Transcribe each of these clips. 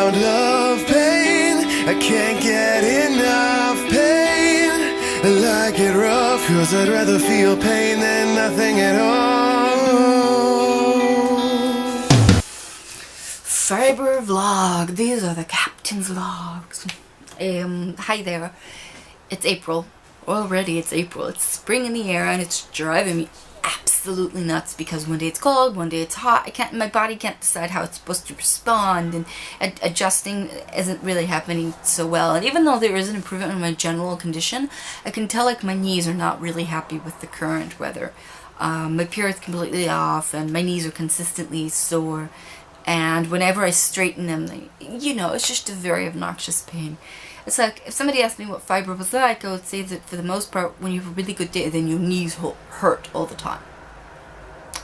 amount of pain. I can't get enough pain. I like it rough, cause I'd rather feel pain than nothing at all. Fibro vlog. These are the captain's vlogs. Hi there. It's April. Already it's April. It's spring in the air and it's driving me absolutely nuts because one day it's cold, one day it's hot. My body can't decide how it's supposed to respond, and adjusting isn't really happening so well. And even though there is an improvement in my general condition, I can tell like my knees are not really happy with the current weather. My period's completely off and my knees are consistently sore. And whenever I straighten them, it's just a very obnoxious pain. It's like, if somebody asked me what fibro was like, I would say that for the most part, when you have a really good day, then your knees hurt all the time.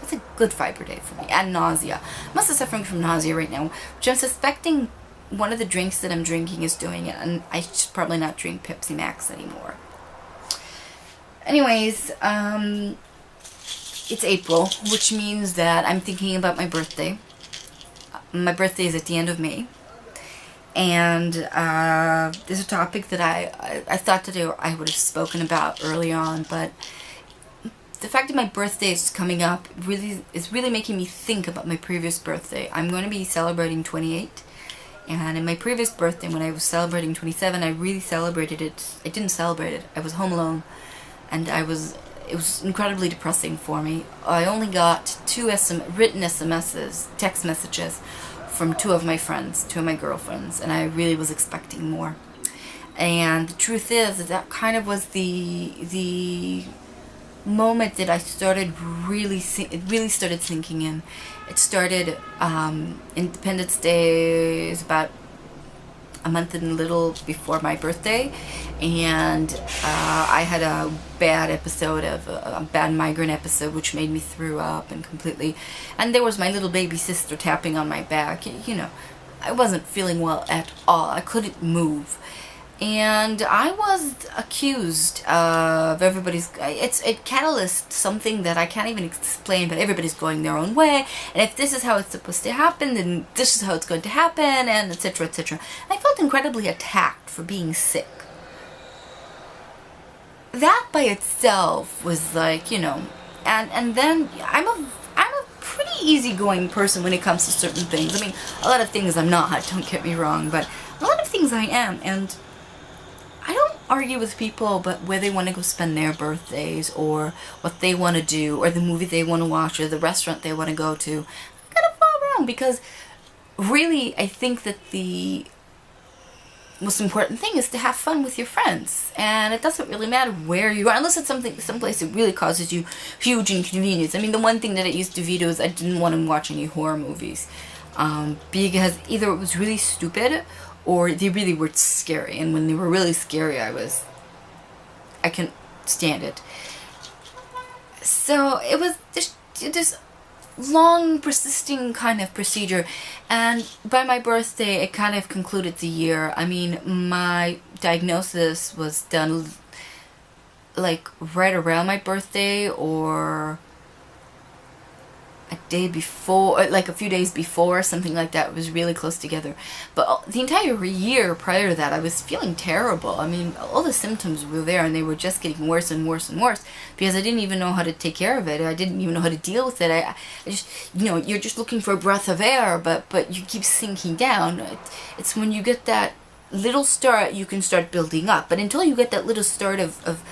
It's a good fibro day for me. And nausea. I'm also suffering from nausea right now, which I'm suspecting one of the drinks that I'm drinking is doing it, and I should probably not drink Pepsi Max anymore. Anyways, it's April, which means that I'm thinking about my birthday. My birthday is at the end of May, and there's a topic that I thought that I would have spoken about early on, but the fact that my birthday is coming up is really making me think about my previous birthday. I'm going to be celebrating 28, and in my previous birthday, when I was celebrating 27, I really celebrated it. I didn't celebrate it. I was home alone, and it was incredibly depressing for me. I only got two written SMSs, text messages, from two of my girlfriends, and I really was expecting more. And the truth is that kind of was the moment that I started it really started sinking in. It started Independence Day is about a month and a little before my birthday, and I had a bad episode of a bad migraine episode, which made me throw up and there was my little baby sister tapping on my back. I wasn't feeling well at all. I couldn't move, and I was accused of it catalyzed something that I can't even explain, but everybody's going their own way, and if this is how it's supposed to happen, then this is how it's going to happen, and etc, etc. I felt incredibly attacked for being sick. That by itself was like, and then I'm a pretty easygoing person when it comes to certain things. I mean, a lot of things I'm not, don't get me wrong, but a lot of things I am, and I don't argue with people but where they want to go spend their birthdays, or what they want to do, or the movie they want to watch, or the restaurant they want to go to. I'm kind of far wrong, because really I think that the most important thing is to have fun with your friends, and it doesn't really matter where you are, unless it's someplace that really causes you huge inconvenience. I mean, the one thing that it used to veto is I didn't want to watch any horror movies, because either it was really stupid or they really were scary, and when they were really scary, I couldn't stand it. So it was this long, persisting kind of procedure, and by my birthday, it kind of concluded the year. I mean, my diagnosis was done like right around my birthday, or a day before, like a few days before, something like that. It was really close together. But the entire year prior to that, I was feeling terrible. I mean, all the symptoms were there, and they were just getting worse and worse and worse, because I didn't even know how to take care of it. I didn't even know how to deal with it. I just, you're just looking for a breath of air, but you keep sinking down. It's when you get that little start, you can start building up. But until you get that little start of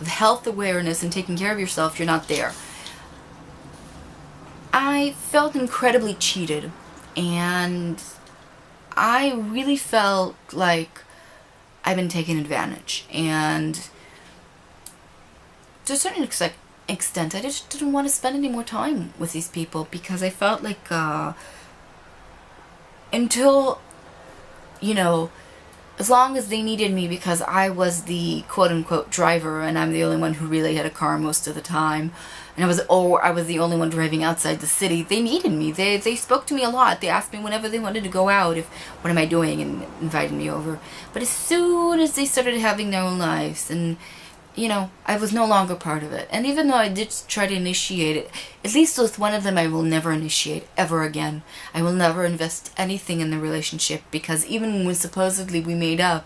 health awareness and taking care of yourself, you're not there. I felt incredibly cheated, and I really felt like I've been taken advantage, and to a certain extent I just didn't want to spend any more time with these people, because I felt like until, as long as they needed me because I was the quote-unquote driver and I'm the only one who really had a car most of the time, and I was the only one driving outside the city, they needed me. They spoke to me a lot. They asked me whenever they wanted to go out, what am I doing, and invited me over. But as soon as they started having their own lives, and I was no longer part of it. And even though I did try to initiate it, at least with one of them I will never initiate ever again. I will never invest anything in the relationship, because even when supposedly we made up,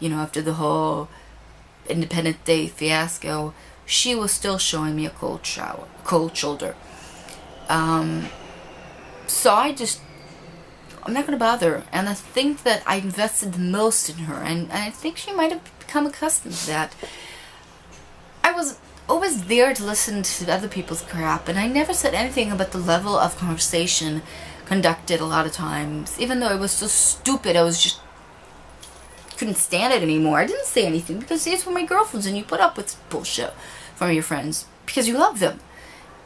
after the whole Independence Day fiasco, she was still showing me a cold shoulder. So I'm not going to bother. And I think that I invested the most in her, and I think she might have become accustomed to that. I was always there to listen to other people's crap, and I never said anything about the level of conversation conducted a lot of times. Even though it was so stupid, I was just couldn't stand it anymore. I didn't say anything because these were my girlfriends, and you put up with bullshit from your friends because you love them.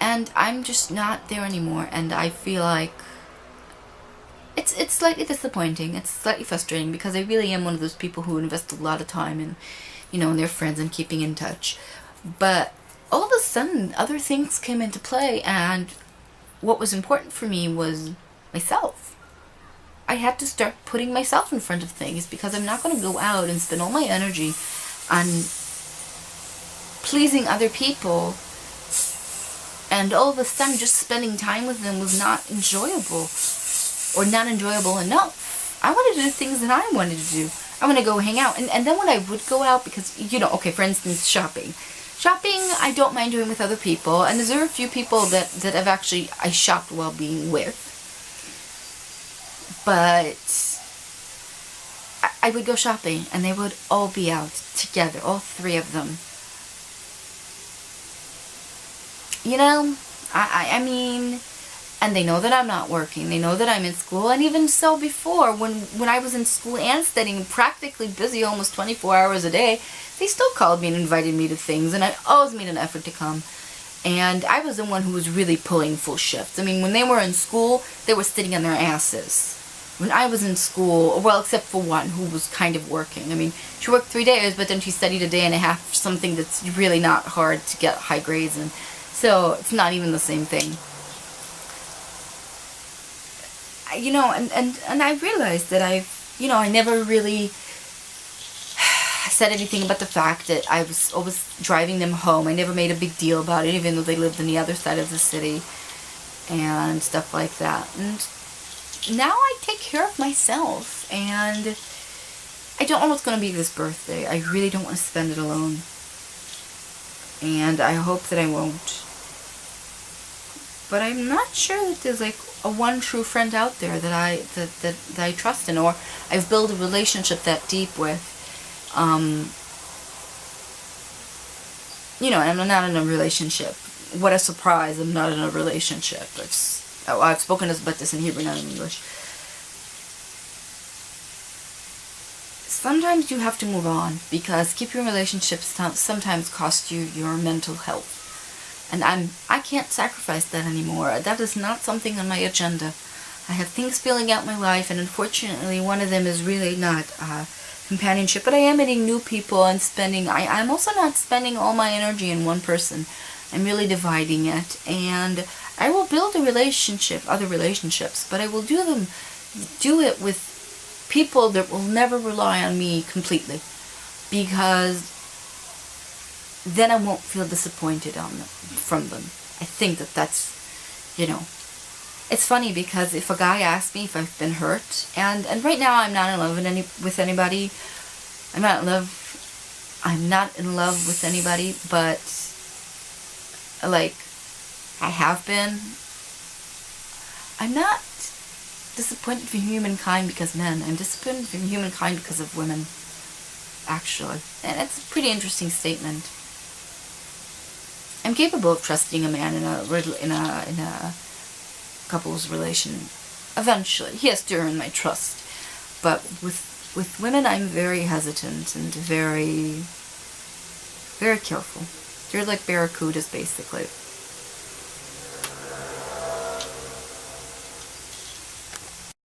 And I'm just not there anymore, and I feel like it's slightly disappointing. It's slightly frustrating, because I really am one of those people who invest a lot of time in, in their friends and keeping in touch. But all of a sudden, other things came into play, and what was important for me was myself. I had to start putting myself in front of things, because I'm not going to go out and spend all my energy on pleasing other people, and all of a sudden just spending time with them was not enjoyable, or not enjoyable enough. I wanted to do things that I wanted to do. I want to go hang out. And then when I would go out, because, okay, for instance, shopping. Shopping, I don't mind doing with other people, and there are a few people that I shopped while being with. But I would go shopping, and they would all be out together, all three of them. I mean, and they know that I'm not working. They know that I'm in school. And even so, before, when I was in school and studying, practically busy almost 24 hours a day, they still called me and invited me to things, and I always made an effort to come. And I was the one who was really pulling full shifts. I mean, when they were in school, they were sitting on their asses. When I was in school, well, except for one who was kind of working. I mean, she worked 3 days, but then she studied a day and a half, something that's really not hard to get high grades in. So it's not even the same thing. And I realized that I never really said anything about the fact that I was always driving them home. I never made a big deal about it, even though they lived on the other side of the city and stuff like that. And now I take care of myself, and I don't know what's going to be this birthday. I really don't want to spend it alone, and I hope that I won't. But I'm not sure that there's like a one true friend out there that I trust in, or I've built a relationship that deep with. And I'm not in a relationship. What a surprise! I'm not in a relationship. I've spoken about this in Hebrew, not in English. Sometimes you have to move on, because keeping relationships sometimes cost you your mental health. And I can't sacrifice that anymore. That is not something on my agenda. I have things filling out my life, and unfortunately one of them is really not companionship. But I am meeting new people and I'm also not spending all my energy in one person. I'm really dividing it, and I will build other relationships, but I will do it with people that will never rely on me completely, because then I won't feel disappointed from them. I think that's, it's funny, because if a guy asks me if I've been hurt, and right now I'm not in love with anybody. I'm not in love with anybody, but like I have been. I'm not disappointed from humankind because men. I'm disappointed from humankind because of women, actually. And it's a pretty interesting statement. I'm capable of trusting a man in a couple's relation. Eventually, he has to earn my trust. But with women, I'm very hesitant and very, very careful. They're like barracudas, basically.